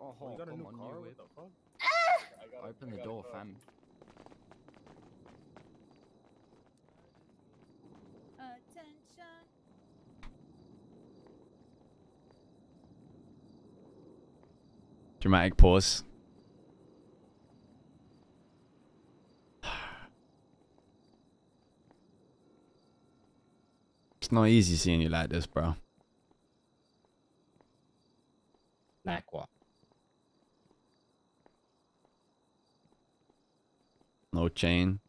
Oh, you got a come new on, car? you What whip. the fuck? Open the door, fam. Attention. Dramatic pause. It's not easy seeing you like this, bro. Like what? No chain.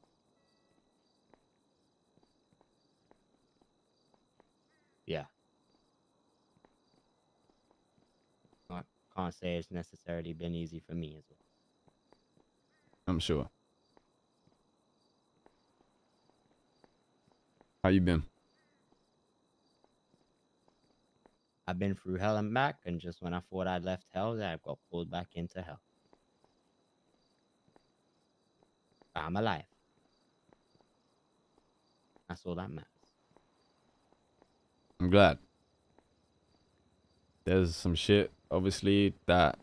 Yeah. I can't say it's necessarily been easy for me as well. I'm sure. How you been? I've been through hell and back, and just when I thought I'd left hell, I got pulled back into hell. But I'm alive. That's all that matters. I'm glad. There's some shit, obviously, that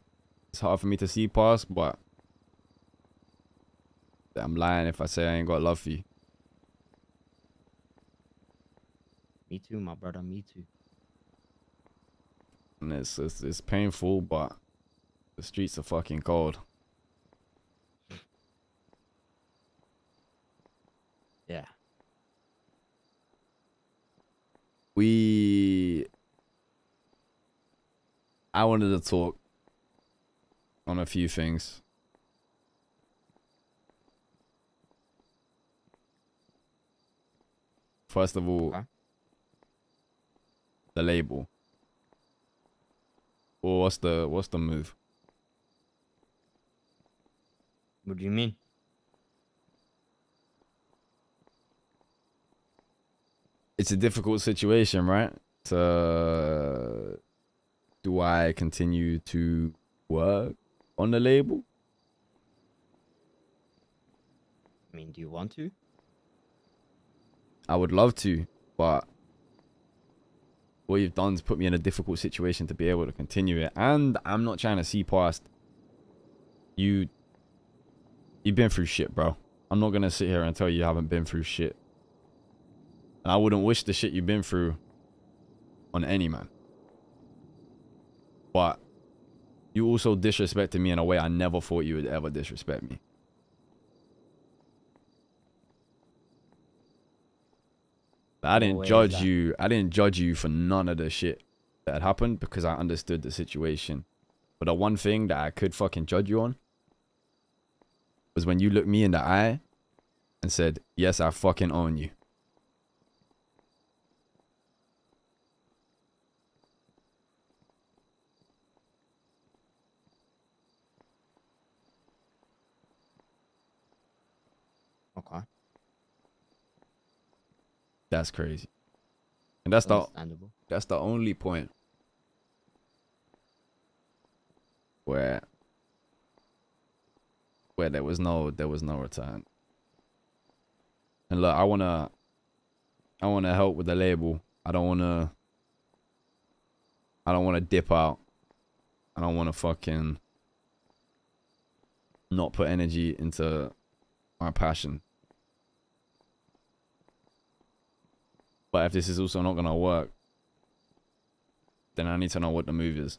it's hard for me to see past, but I'm lying if I say I ain't got love for you. Me too, my brother. Me too. And it's painful, but the streets are fucking cold. Yeah. I wanted to talk on a few things. First of all, the label. Well, what's the move? What do you mean? It's a difficult situation, right? Do I continue to work on the label? I mean, do you want to? I would love to, but what you've done is put me in a difficult situation to be able to continue it. And I'm not trying to see past you. You've been through shit, bro. I'm not going to sit here and tell you haven't been through shit. And I wouldn't wish the shit you've been through on any man. But you also disrespected me in a way I never thought you would ever disrespect me. I didn't judge you. I didn't judge you for none of the shit that happened because I understood the situation. But the one thing that I could fucking judge you on was when you looked me in the eye and said, yes, I fucking own you. Okay. That's crazy. And that's the only point where there was no return. And look, I wanna help with the label. I don't wanna dip out. I don't wanna fucking not put energy into my passion. But if this is also not gonna work, then I need to know what the move is.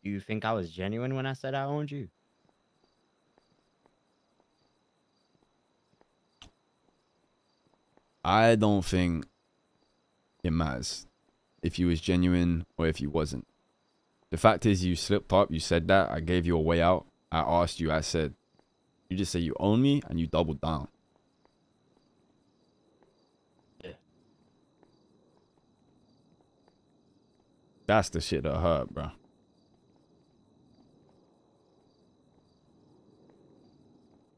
Do you think I was genuine when I said I owned you? I don't think it matters if you was genuine or if you wasn't. The fact is you slipped up, you said that, I gave you a way out. I asked you, I said, you just say you own me and you doubled down. Yeah. That's the shit that hurt, bro.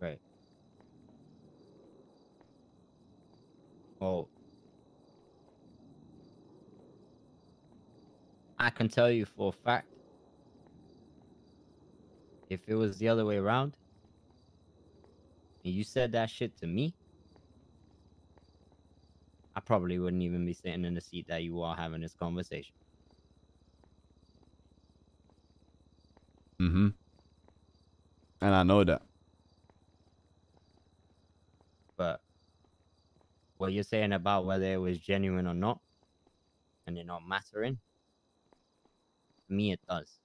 Right. Well, I can tell you for a fact, if it was the other way around, and you said that shit to me, probably wouldn't even be sitting in the seat that you are having this conversation. Mm-hmm. And I know that. But what you're saying about whether it was genuine or not, and it not mattering, to me it does.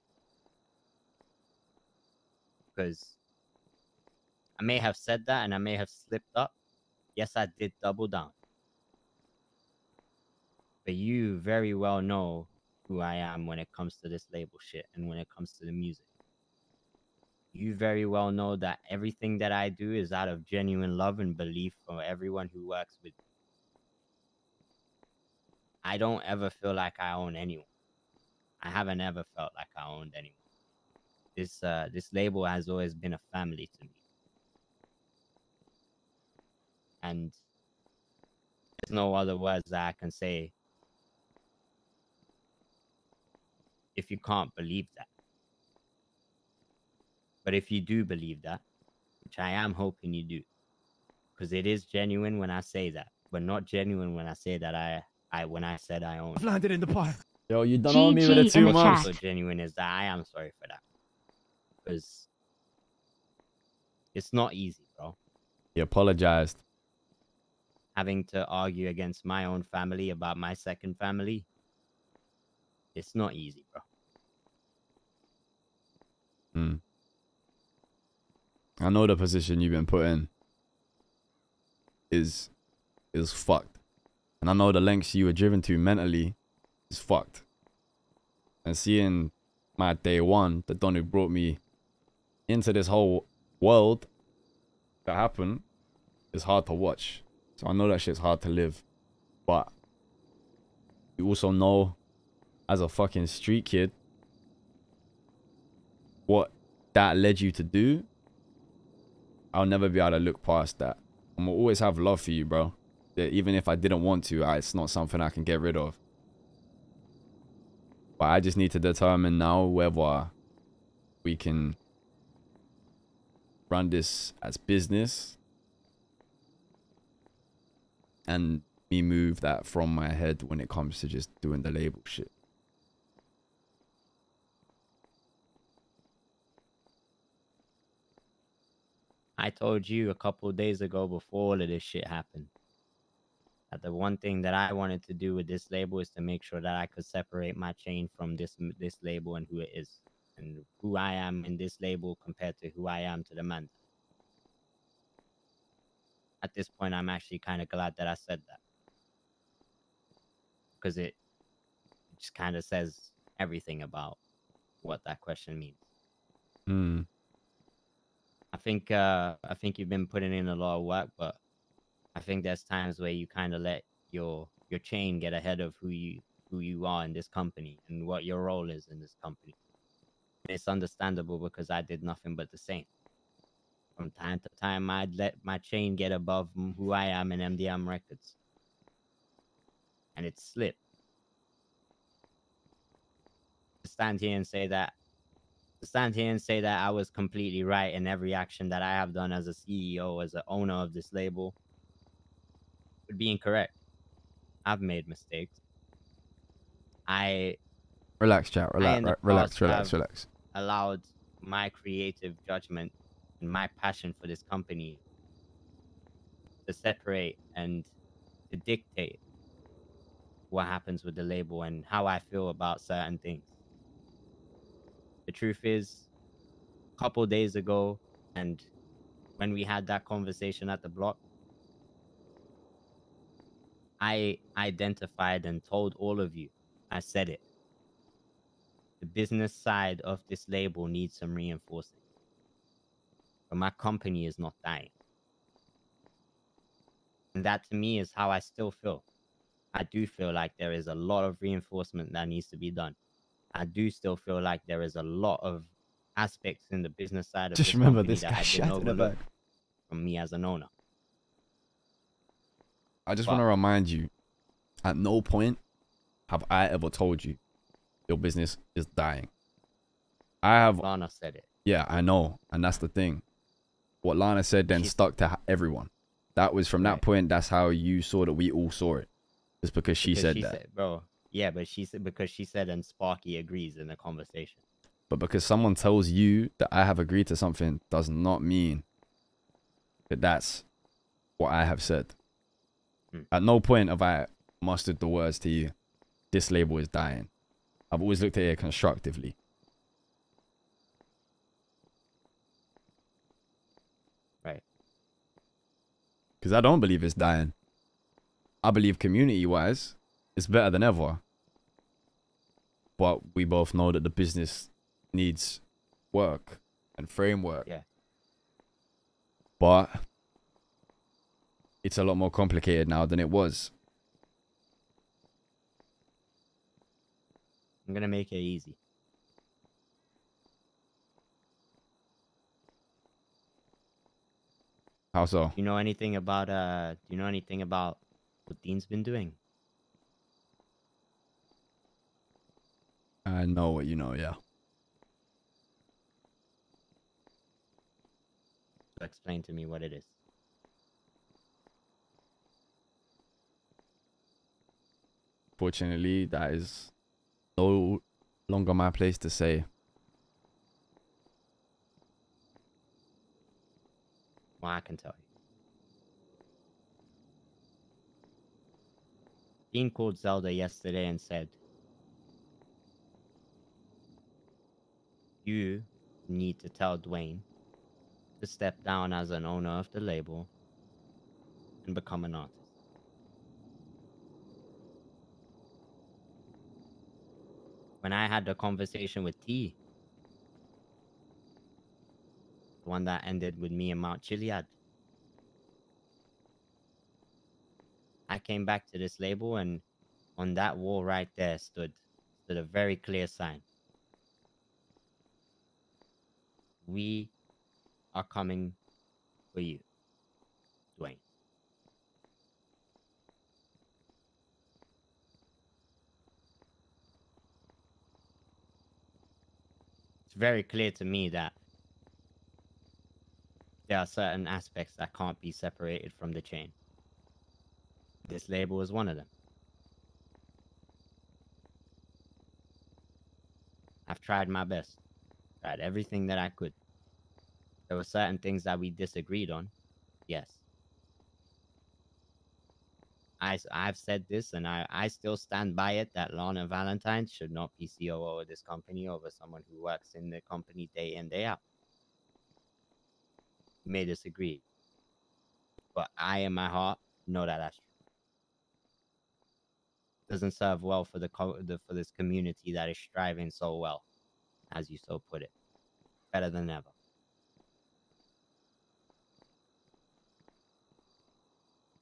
Because I may have said that and I may have slipped up. Yes, I did double down. But you very well know who I am when it comes to this label shit and when it comes to the music. You very well know that everything that I do is out of genuine love and belief for everyone who works with me. I don't ever feel like I own anyone. I haven't ever felt like I owned anyone. This label has always been a family to me. And there's no other words that I can say if you can't believe that. But if you do believe that, which I am hoping you do, because it is genuine when I say that, but not genuine when I say that when I said I own. I've landed in the pot. Yo, you done on me with the GG in 2 the months. So genuine is that I am sorry for that. Because it's not easy, bro. He apologized. Having to argue against my own family about my second family, it's not easy, bro. Hmm. I know the position you've been put in is fucked. And I know the lengths you were driven to mentally is fucked. And seeing my day one, the don who brought me into this whole world that happened, is hard to watch. So I know that shit's hard to live. But you also know, as a fucking street kid, what that led you to do. I'll never be able to look past that. I'm gonna always have love for you, bro. Yeah, even if I didn't want to, it's not something I can get rid of. But I just need to determine now whether we can run this as business and me move that from my head when it comes to just doing the label shit. I told you a couple of days ago before all of this shit happened that the one thing that I wanted to do with this label is to make sure that I could separate my chain from this label and who it is, and who I am in this label compared to who I am to the man. At this point, I'm actually kind of glad that I said that, because it just kind of says everything about what that question means. Hmm. I think you've been putting in a lot of work, but I think there's times where you kind of let your chain get ahead of who you are in this company and what your role is in this company. And it's understandable because I did nothing but the same. From time to time, I'd let my chain get above who I am in MDM Records, and it slipped. To stand here and say that I was completely right in every action that I have done as a CEO, as an owner of this label, would be incorrect. I've made mistakes. Relax, chat. Relax. Allowed my creative judgment and my passion for this company to separate and to dictate what happens with the label and how I feel about certain things. The truth is, a couple days ago, and when we had that conversation at the block, I identified and told all of you, I said it. The business side of this label needs some reinforcing. But my company is not dying. And that to me is how I still feel. I do feel like there is a lot of reinforcement that needs to be done. I do still feel like there is a lot of aspects in the business side of Just this remember company this that guy have shot been in the overlooked back. from me as an owner. I just want to remind you, at no point have I ever told you your business is dying. I have. Lana said it. Yeah, I know. And that's the thing. What Lana said then stuck to everyone. That was from that point, that's how you saw that we all saw it. Just because she said that. bro. Yeah, but she said because she said and Sparky agrees in the conversation. But because someone tells you that I have agreed to something does not mean that that's what I have said. At no point have I mustered the words to you, this label is dying. I've always looked at it constructively. Right. Because I don't believe it's dying. I believe community-wise, it's better than ever. But we both know that the business needs work and framework. Yeah. But it's a lot more complicated now than it was. I'm gonna make it easy. How so? Do you know anything about what Dean's been doing? I know what you know, yeah. Explain to me what it is. Fortunately, that is no longer my place to say. Well, I can tell you. Dean called Zelda yesterday and said, you need to tell Dwayne to step down as an owner of the label and become an artist. When I had the conversation with T, the one that ended with me and Mount Chiliad, I came back to this label, and on that wall right there stood a very clear sign. We are coming for you, Dwayne. It's very clear to me that there are certain aspects that can't be separated from the chain. This label is one of them. I've tried my best, tried everything that I could. There were certain things that we disagreed on, yes. I've said this, and I still stand by it, that Lana Valentine should not be COO of this company over someone who works in the company day in, day out. We may disagree, but I, in my heart, know that that's true. It doesn't serve well for for this community that is striving so well, as you so put it. Better than ever.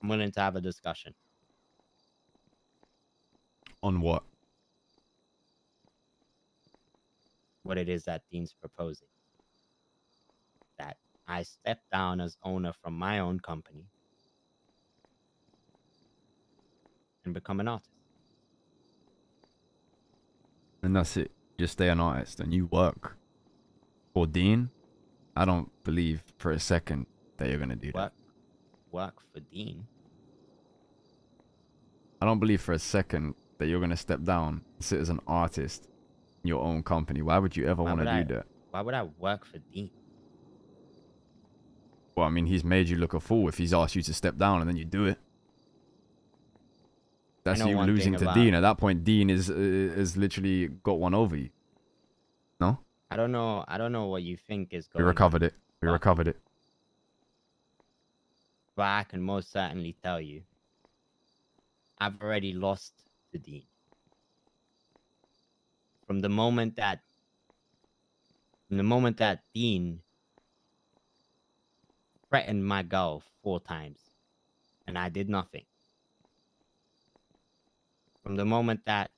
I'm willing to have a discussion. On what? What it is that Dean's proposing. That I step down as owner from my own company and become an artist. And that's it. Just stay an artist and you work for Dean. I don't believe for a second that you're going to do that. Work for Dean? I don't believe for a second that you're going to step down, sit as an artist in your own company. Why would you ever want to do that? Why would I work for Dean? Well, I mean, he's made you look a fool if he's asked you to step down and then you do it. That's you losing to Dean. At that point, Dean is literally got one over you. No? I don't know what you think is going on. We recovered it. We recovered it. But I can most certainly tell you, I've already lost to Dean. From the moment that Dean threatened my girl 4 times and I did nothing. From the moment that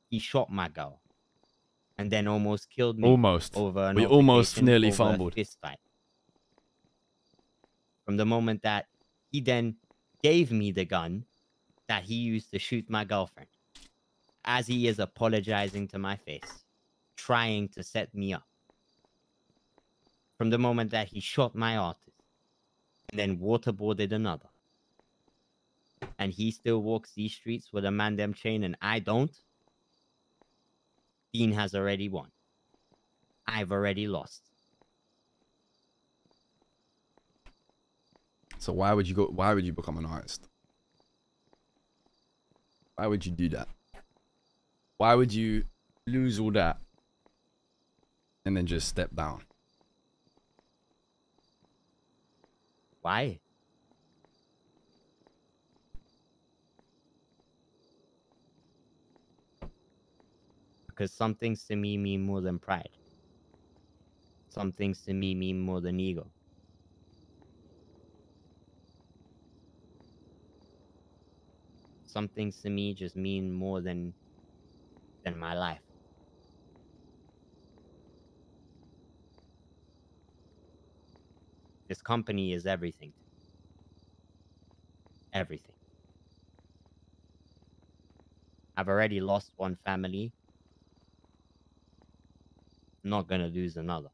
he shot my girl and then almost killed me. Over an we almost nearly over fumbled. A fist fight. From the moment that he then gave me the gun that he used to shoot my girlfriend, as he is apologizing to my face, trying to set me up. From the moment that he shot my artist and then waterboarded another. and he still walks these streets with a man them chain and I don't, Dean has already won. I've already lost. So why would you become an artist? Why would you do that? Why would you lose all that and then just step down? Why? Because some things to me mean more than pride. Some things to me mean more than ego. Some things to me just mean more than my life. This company is everything. Everything. I've already lost one family. I'm not gonna lose another.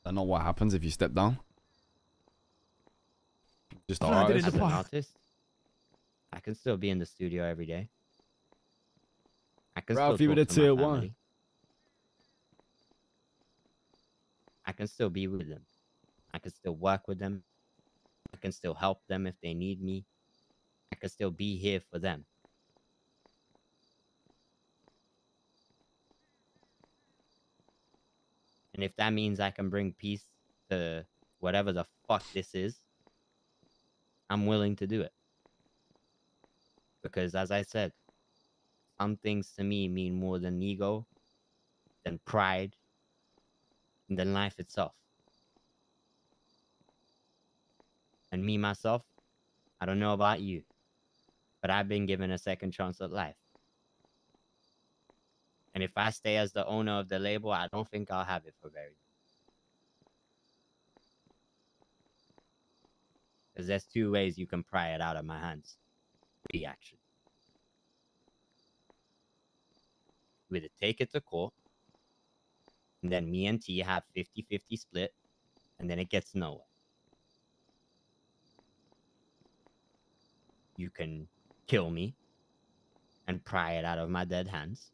That's not what happens if you step down. Just an As artist. an artist, I can still be in the studio every day. I can Ralph, still you talk were to my tier family. 1. I can still be with them. I can still work with them. I can still help them if they need me. I can still be here for them. And if that means I can bring peace to whatever the fuck this is, I'm willing to do it. Because as I said, some things to me mean more than ego, than pride, and than life itself. And me, myself, I don't know about you, but I've been given a second chance at life. And if I stay as the owner of the label, I don't think I'll have it for very long. Because there's two ways you can pry it out of my hands. Three, actually. You either take it to court, and then me and T have 50-50 split, and then it gets nowhere. You can kill me and pry it out of my dead hands.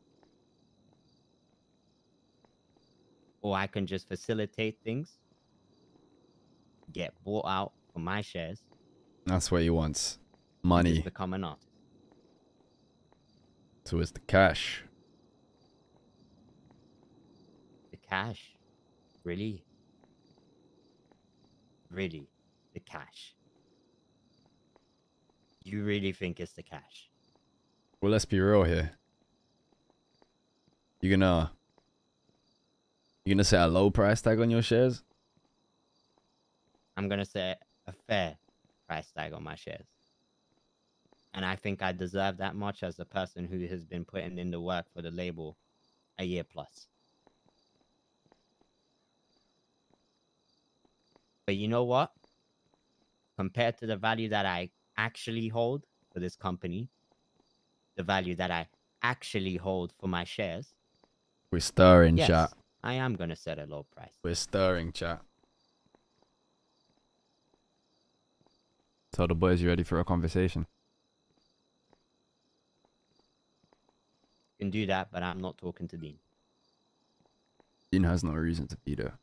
Or I can just facilitate things, get bought out for my shares. That's what he wants. And Money. just become an artist. So it's the cash. The cash. Really? Really? The cash. You really think it's the cash? Well, let's be real here. You're gonna set a low price tag on your shares? I'm gonna set a fair price tag on my shares. And I think I deserve that much as a person who has been putting in the work for the label a year plus. But you know what? Compared to the value that I actually hold for this company, the value that I actually hold for my shares, We're stirring, yes, chat. I am going to set a low price. We're stirring, chat. Tell the boys you're ready for a conversation. You can do that, but I'm not talking to Dean. Dean has no reason to be there.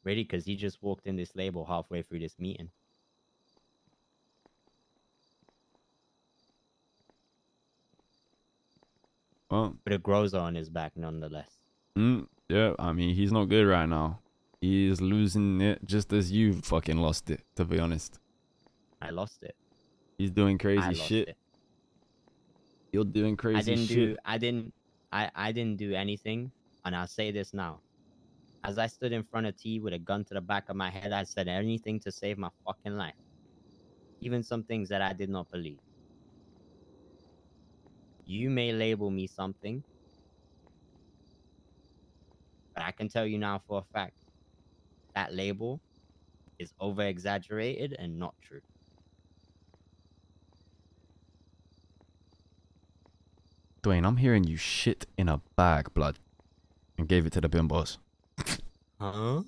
Really? Because he just walked in this label halfway through this meeting. Well, But it grows on his back nonetheless. yeah, I mean, he's not good right now. He is losing it just as you fucking lost it, to be honest. I lost it. He's doing crazy I lost shit. it. You're doing crazy shit. I didn't do anything, and I'll say this now. As I stood in front of T with a gun to the back of my head, I said anything to save my fucking life. Even some things that I did not believe. You may label me something, but I can tell you now for a fact, that label is over-exaggerated and not true. Dwayne, I'm hearing you shit in a bag, blood. And gave it to the bimbos. Huh?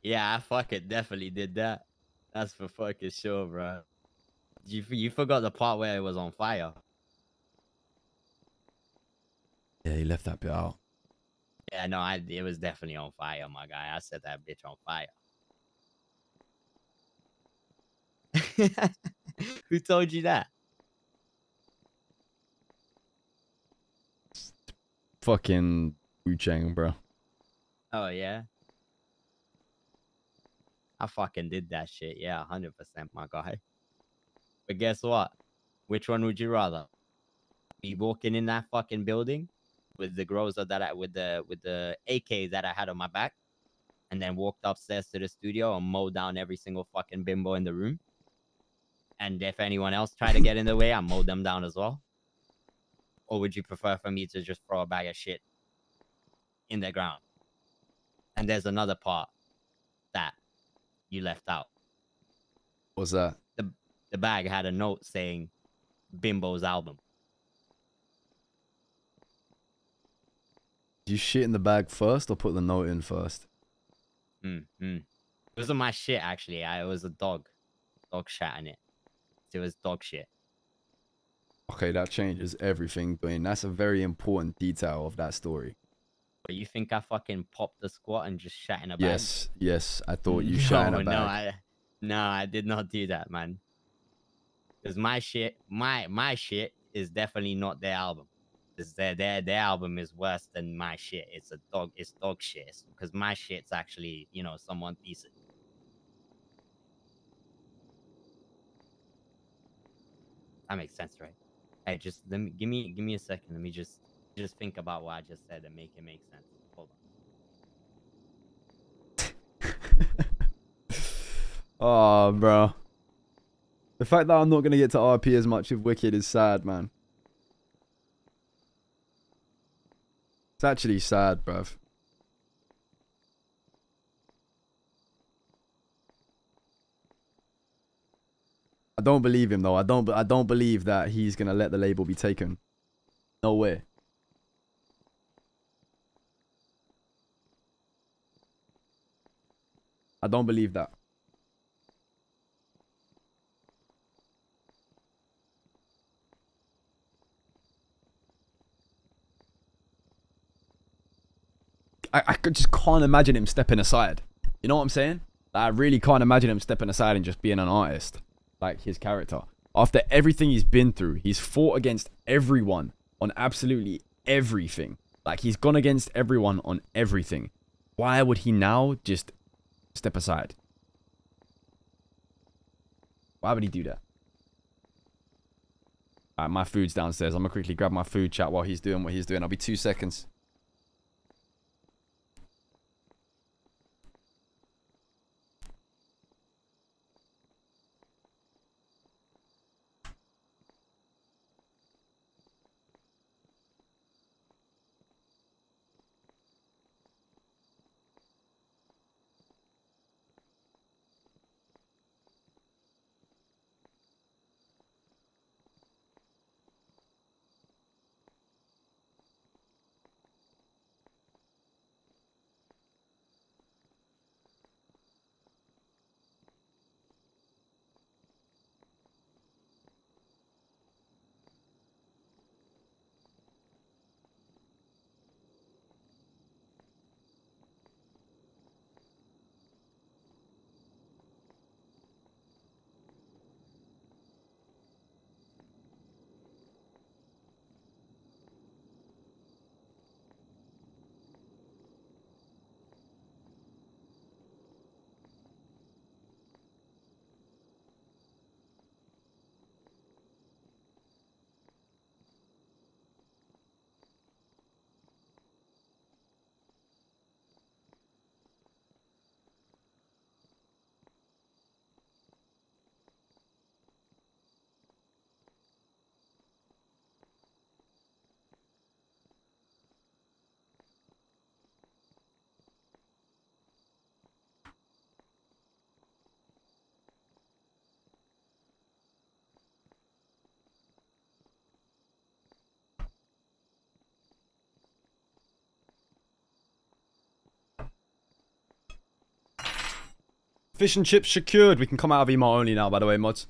Yeah, I fucking definitely did that. That's for fucking sure, bro. You forgot the part where it was on fire. Yeah, he left that bit out. Yeah, no, it was definitely on fire, my guy. I set that bitch on fire. Who told you that? Fucking Wu Chang, bro. Oh yeah, I fucking did that shit. Yeah, 100%, my guy. But guess what? Which one would you rather? Be walking in that fucking building with the grows that I with the AK that I had on my back, and then walked upstairs to the studio and mowed down every single fucking bimbo in the room. And if anyone else tried to get in the way, I mowed them down as well. Or would you prefer for me to just throw a bag of shit in the ground? And there's another part that you left out. What's that? The bag had a note saying Bimbo's album. Did you shit in the bag first or put the note in first? It wasn't my shit actually. It was a dog shat in it. It was dog shit. Okay, that changes everything, Dwayne. That's a very important detail of that story. But you think I fucking popped the squat and just shat in a bag? Yes, yes. I thought you shat in a bag. No, I did not do that, man. Because my shit is definitely not their album. Because their album is worse than my shit. It's dog shit. Because my shit's actually, someone decent. That makes sense, right? Hey, just give me a second. Let me just think about what I just said and make it make sense. Hold on. Oh, bro. The fact that I'm not going to get to RP as much with Wicked is sad, man. It's actually sad, bruv. I don't believe him, though. I don't believe that he's going to let the label be taken. No way. I don't believe that. I just can't imagine him stepping aside. You know what I'm saying? I really can't imagine him stepping aside and just being an artist. Like his character. After everything he's been through, he's fought against everyone on absolutely everything. Like he's gone against everyone on everything. Why would he now just step aside? Why would he do that? Alright, my food's downstairs. I'm gonna quickly grab my food, chat, while he's doing what he's doing. I'll be 2 seconds. Fish and chips secured. We can come out of emo only now, by the way, mods.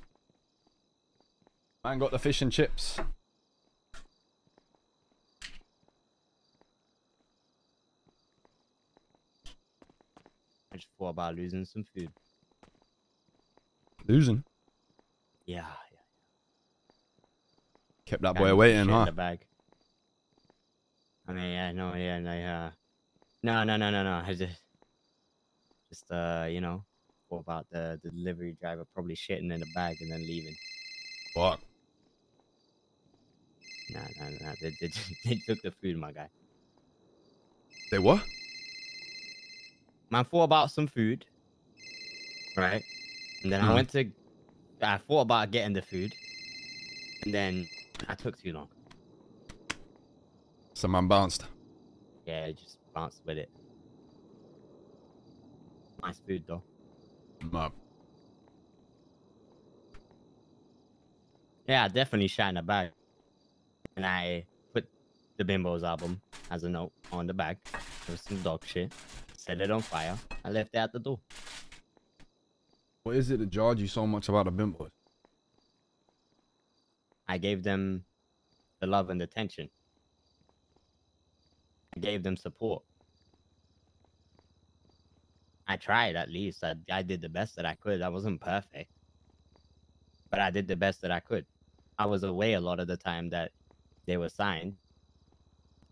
Man got the fish and chips. I just thought about losing some food. Losing. Yeah. Kept that Got boy some waiting, shit in huh? the bag. I mean, yeah, no. I just you know, thought about the delivery driver probably shitting in the bag and then leaving. Fuck. Nah. They took the food, my guy. They what? Man, thought about some food, right? And then I thought about getting the food, and then I took too long. Some man bounced. Yeah, I just bounced with it. Nice food though. Up. Yeah, I definitely shot in the bag. And I put the Bimbo's album as a note on the bag. There was some dog shit. Set it on fire. I left it at the door. What is it that jarred you so much about the bimbos? I gave them the love and attention. I gave them support. I tried at least. I did the best that I could. I wasn't perfect. But I did the best that I could. I was away a lot of the time that they were signed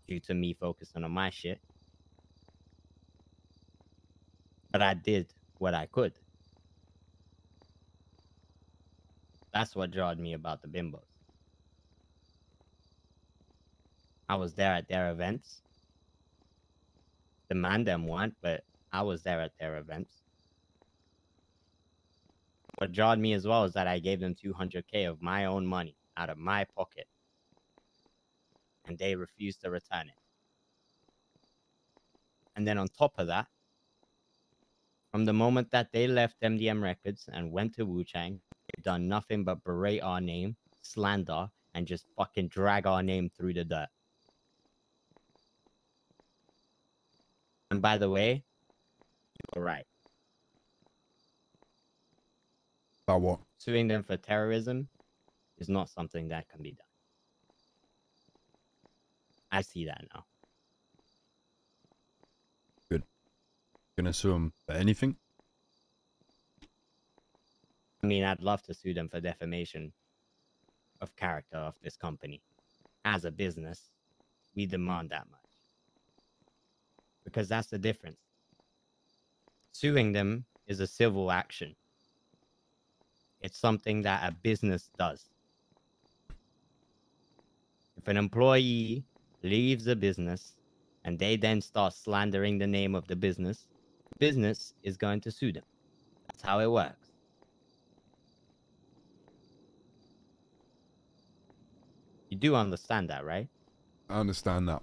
due to me focusing on my shit. But I did what I could. That's what jarred me about the Bimbos. I was there at their events. The man them weren't, but I was there at their events. What jarred me as well is that I gave them 200K of my own money out of my pocket. And they refused to return it. And then on top of that, from the moment that they left MDM Records and went to Wu-Chang, they've done nothing but berate our name, slander, and just fucking drag our name through the dirt. And by the way, you're right. About what? Suing them for terrorism is not something that can be done. I see that now. Good. Gonna sue him for anything? I mean, I'd love to sue them for defamation of character of this company. As a business, we demand that much. Because that's the difference. Suing them is a civil action. It's something that a business does. If an employee leaves a business and they then start slandering the name of the business is going to sue them. That's how it works. You do understand that, right? I understand that.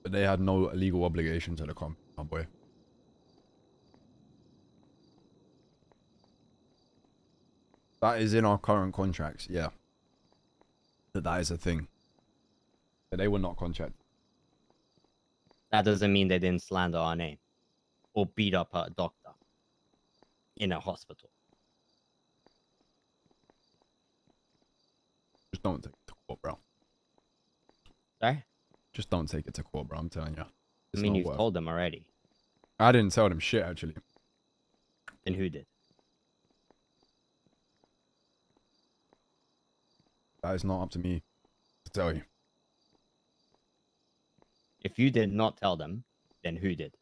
But they had no legal obligation to the company, my boy. That is in our current contracts, yeah. That is a thing. But they were not contracted. That doesn't mean they didn't slander our name or beat up a doctor in a hospital. Just don't take it to court, bro. Sorry? Just don't take it to court, bro. I'm telling you. I mean, you've told them already. I didn't tell them shit, actually. Then who did? That is not up to me to tell you. If you did not tell them, then who did?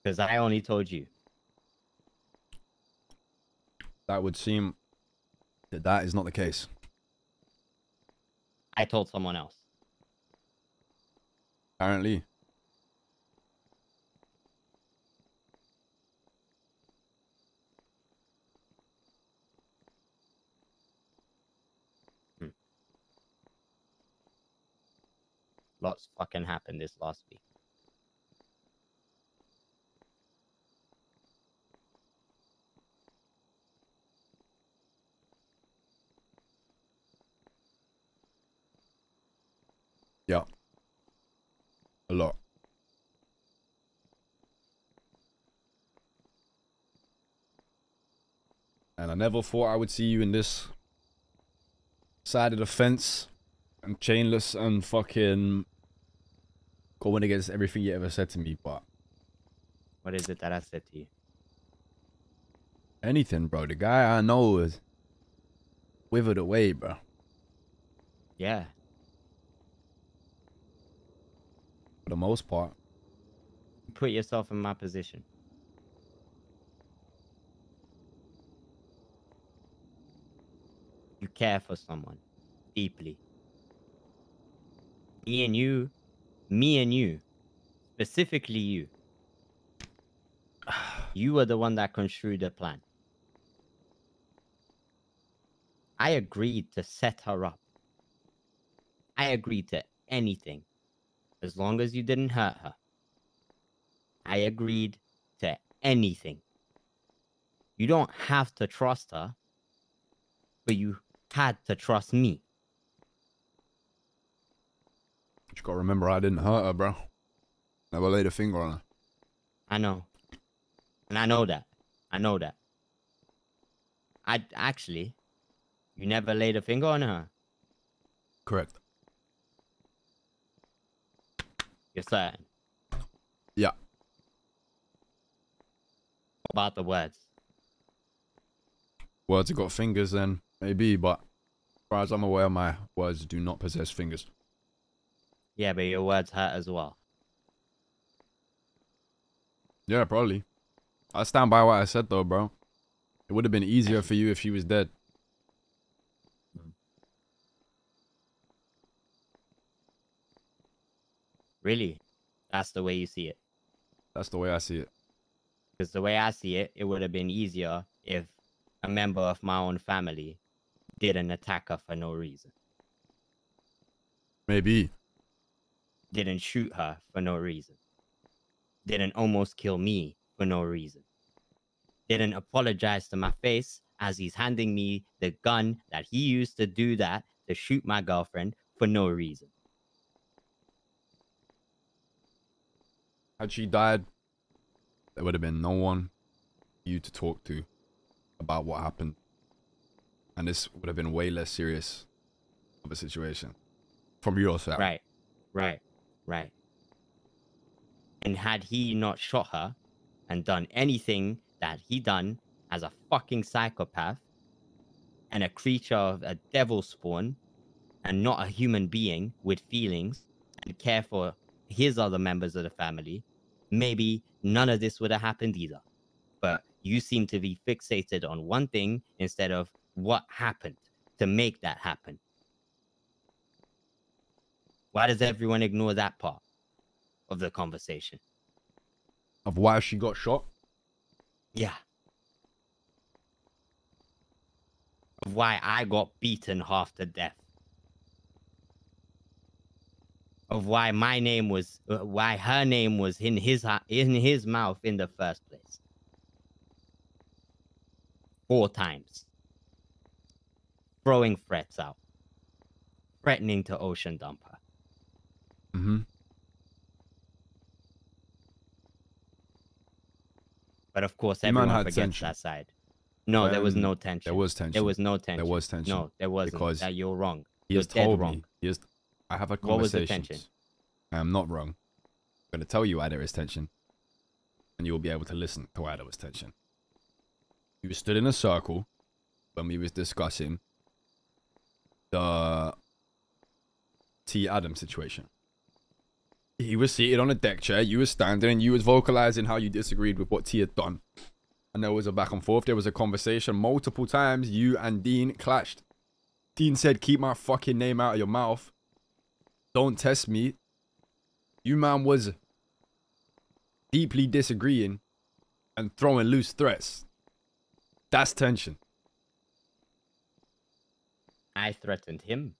Because I only told you. That would seem that that is not the case. I told someone else. Apparently. Lots fucking happened this last week. Yeah. A lot. never thought I would see you in this side of the fence and chainless and fucking going against everything you ever said to me, but What is it that I said to you? anything, bro. The guy I know is withered away, bro. Yeah. For the most part. Put yourself in my position. You care for someone deeply. Me and you, specifically you. You were the one that construed the plan. I agreed to set her up. I agreed to anything as long as you didn't hurt her. I agreed to anything. You don't have to trust her, but you had to trust me. You gotta remember I didn't hurt her, bro. Never laid a finger on her. I know. And I know that. I know that. I actually, you never laid a finger on her. Correct. You're certain. Yeah. About the words. Words have got fingers then, maybe, but as far as I'm aware, my words do not possess fingers. Yeah, but your words hurt as well. Yeah, probably. I stand by what I said though, bro. It would have been easier for you if she was dead. Really? That's the way you see it? That's the way I see it. Because the way I see it, it would have been easier if a member of my own family didn't attack her for no reason. Maybe. Didn't shoot her for no reason. Didn't almost kill me for no reason. Didn't apologize to my face as he's handing me the gun that he used to do that, to shoot my girlfriend for no reason. Had she died, there would have been no one for you to talk to about what happened. And this would have been way less serious of a situation from your side. Right, right, right. And had he not shot her and done anything that he done as a fucking psychopath and a creature of a devil spawn and not a human being with feelings and care for his other members of the family, maybe none of this would have happened either. But you seem to be fixated on one thing instead of what happened to make that happen. Why does everyone ignore that part of the conversation? Of why she got shot? Yeah. Of why I got beaten half to death. Of why my name was, why her name was in his mouth in the first place. 4 times. Throwing threats out. Threatening to ocean dump her. Mm-hmm. But of course, The man everyone had forgets tension. that side. No, there was no tension. There was tension. There was no tension. There was tension. No, there wasn't. Because that you're wrong. He You're has dead told wrong. me. He has, I have had What was the conversations. tension? I am not wrong. I'm going to tell you why there is tension. And you will be able to listen to why there was tension. We stood in a circle when we was discussing the T. Adams situation. He was seated on a deck chair, you were standing, and you was vocalizing how you disagreed with what T had done. And there was a back and forth, there was a conversation. Multiple times, you and Dean clashed. Dean said, keep my fucking name out of your mouth. Don't test me. You man was deeply disagreeing and throwing loose threats. That's tension. I threatened him.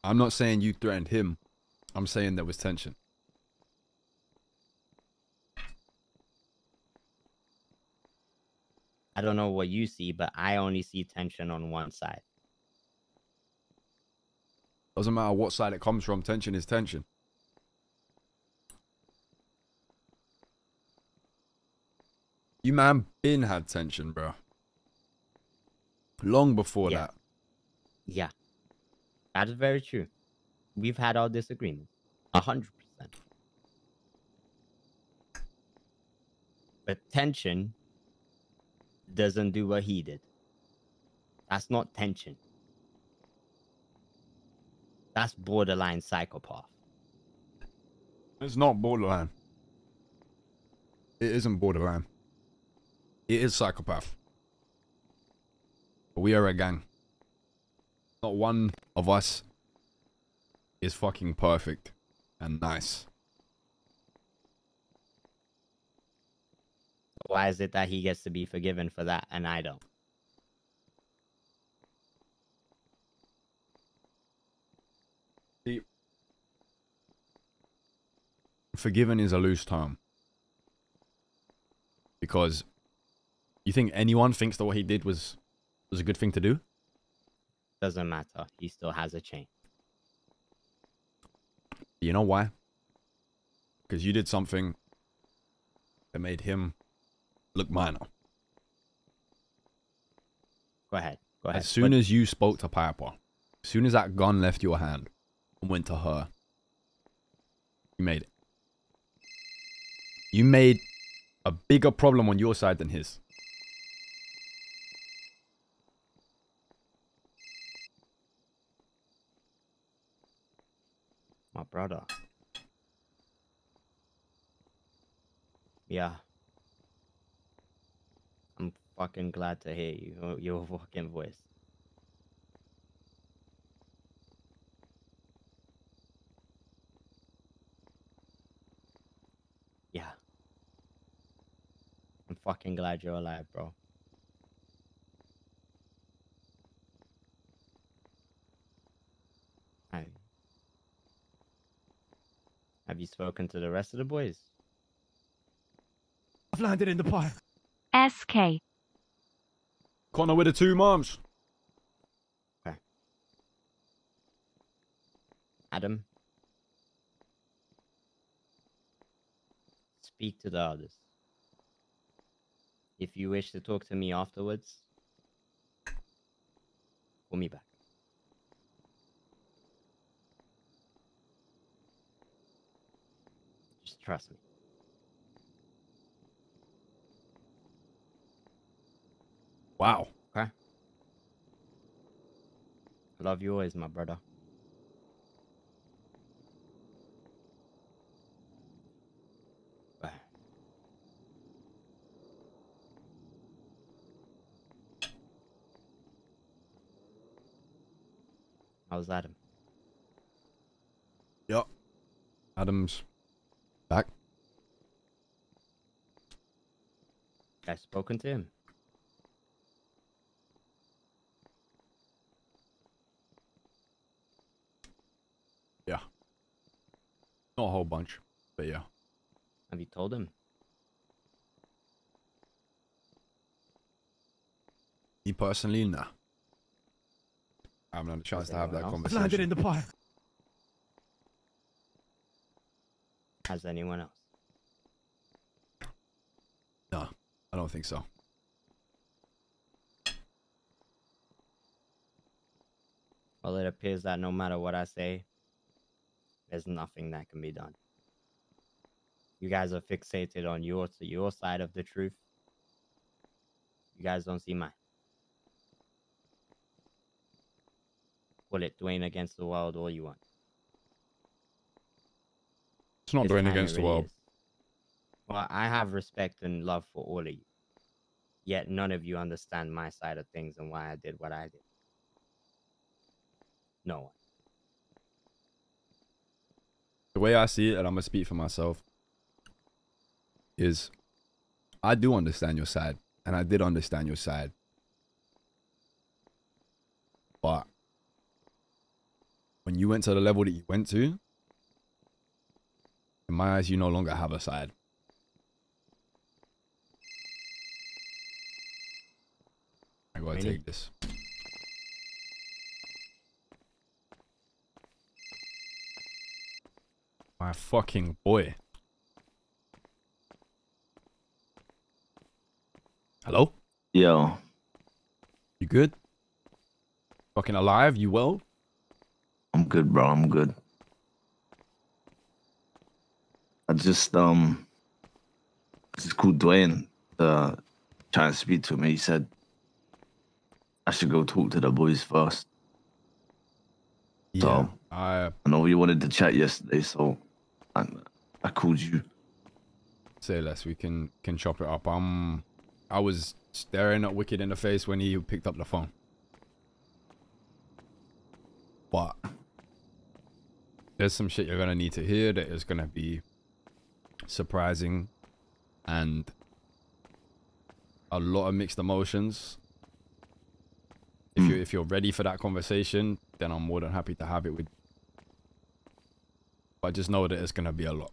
I'm not saying you threatened him. I'm saying there was tension. I don't know what you see, but I only see tension on one side. Doesn't matter what side it comes from, tension is tension. You man been had tension, bro. Long before Yeah. that. Yeah, that is very true. We've had our disagreements, 100%. But tension doesn't do what he did. That's not tension. That's borderline psychopath. It's not borderline. It isn't borderline. It is psychopath. But we are a gang. Not one of us is fucking perfect and nice. Why is it that he gets to be forgiven for that and I don't? See, forgiven is a loose term. Because you think anyone thinks that what he did was a good thing to do? Doesn't matter. He still has a chain. You know why? Because you did something that made him look minor. Go ahead. Go ahead. As soon as you spoke to Piper, as soon as that gun left your hand and went to her, you made it. You made a bigger problem on your side than his. My brother. Yeah. I'm fucking glad to hear you. Your fucking voice. Yeah. I'm fucking glad you're alive, bro. Hi. Have you spoken to the rest of the boys? I've landed in the park. SK. Connor with the 2 moms. Okay. Adam? Speak to the others. If you wish to talk to me afterwards, call me back. Just trust me. Wow. Okay? I love you always, my brother. Bye. How's Adam? Yup. Adam's back. I've spoken to him. Yeah. Not a whole bunch, but yeah. Have you told him? Me personally, nah. I haven't had a chance to have that anyone else? conversation. Landed in the park. Has anyone else? No, I don't think so. Well, it appears that no matter what I say, there's nothing that can be done. You guys are fixated on your side of the truth. You guys don't see mine. Call it Dwayne against the world all you want. It's not This Dwayne time against it the really world. is. Well, I have respect and love for all of you. Yet none of you understand my side of things and why I did what I did. No one. The way I see it, and I'm going to speak for myself, is I do understand your side. And I did understand your side. But when you went to the level that you went to, in my eyes, you no longer have a side. I gotta Really? take this. My fucking boy. Hello? Yo, You good? Fucking alive? You well? I'm good, bro. I'm good. I just this is called Dwayne. Trying to speak to me. He said I should go talk to the boys first. Yeah. So I know we wanted to chat yesterday, so I called you. say less. We can chop it up. I was staring at Wicked in the face when he picked up the phone. But there's some shit you're gonna need to hear that is gonna be surprising and a lot of mixed emotions. If you're ready for that conversation, then I'm more than happy to have it with. But just know that it's gonna be a lot.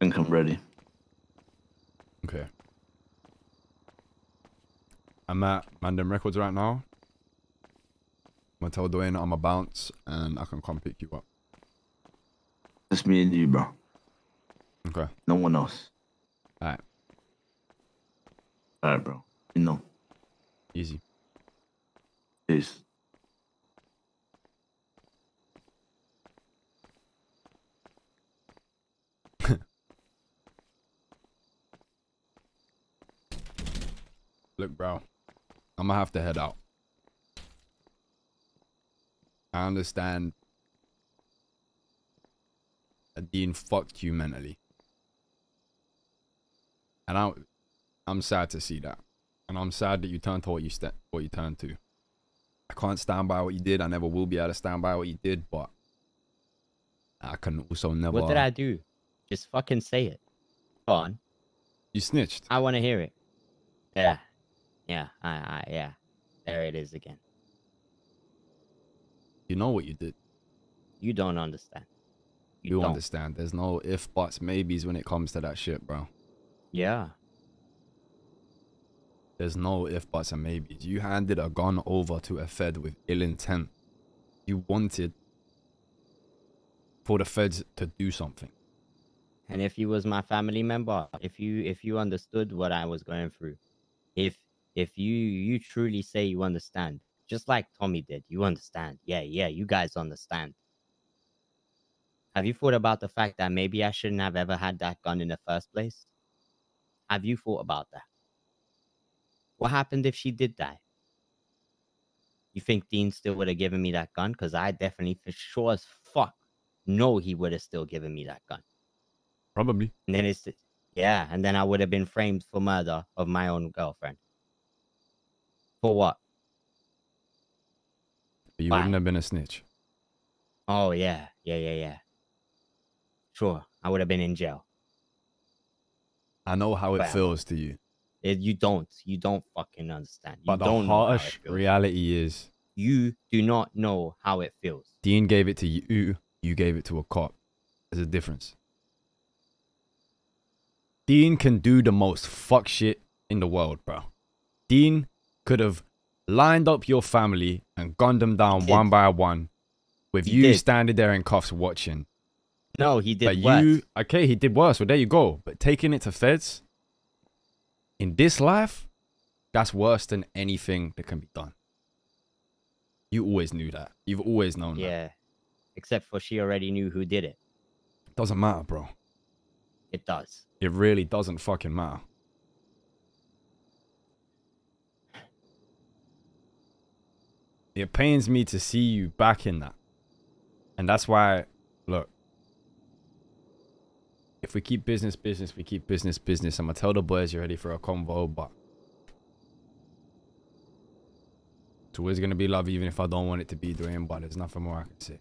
I think I'm ready. Okay. I'm at Mandem Records right now. I'm gonna tell Dwayne I'm a bounce and I can come pick you up. Just me and you, bro. Okay. No one else. Alright. All right, bro. You know. Easy. Peace. Look, bro. I'm gonna have to head out. I understand that Dean fucked you mentally. And I'm sad to see that. And I'm sad that you turned to what you turned to. I can't stand by what you did. I never will be able to stand by what you did, but I can also never. What did I do? Just fucking say it. Go on. You snitched. I want to hear it. Yeah. Yeah. Yeah. There it is again. You know what you did. You don't understand. You don't understand. There's no if, buts, maybes when it comes to that shit, bro. Yeah. There's no if, buts, and maybes. You handed a gun over to a Fed with ill intent. You wanted for the Feds to do something. And if you was my family member, if you understood what I was going through, if you truly say you understand, just like Tommy did, you understand. Yeah, you guys understand. Have you thought about the fact that maybe I shouldn't have ever had that gun in the first place? Have you thought about that? What happened if she did die? You think Dean still would have given me that gun? Because I definitely, for sure as fuck, know he would have still given me that gun. Probably. And then yeah, and then I would have been framed for murder of my own girlfriend. For what? But you Why? wouldn't have been a snitch. Oh, yeah. Sure, I would have been in jail. I know how it Well, feels to you. You don't fucking understand. You But the don't know how it harsh feels. reality is, You do not know how it feels. Dean gave it to you, you gave it to a cop. There's a difference. Dean can do the most fuck shit in the world, bro. Dean could have lined up your family and gunned them down one by one with you standing there in cuffs watching. No, he did but worse. Okay, he did worse. Well, there you go. But taking it to Feds in this life, that's worse than anything that can be done. You always knew that. You've always known that. Yeah. Except for she already knew who did it. Doesn't matter, bro. It does. It really doesn't fucking matter. It pains me to see you back in that. And that's why, look, if we keep business, we keep business. I'm going to tell the boys you're ready for a convo, but it's always going to be love, even if I don't want it to be, Dwayne, but there's nothing more I can say.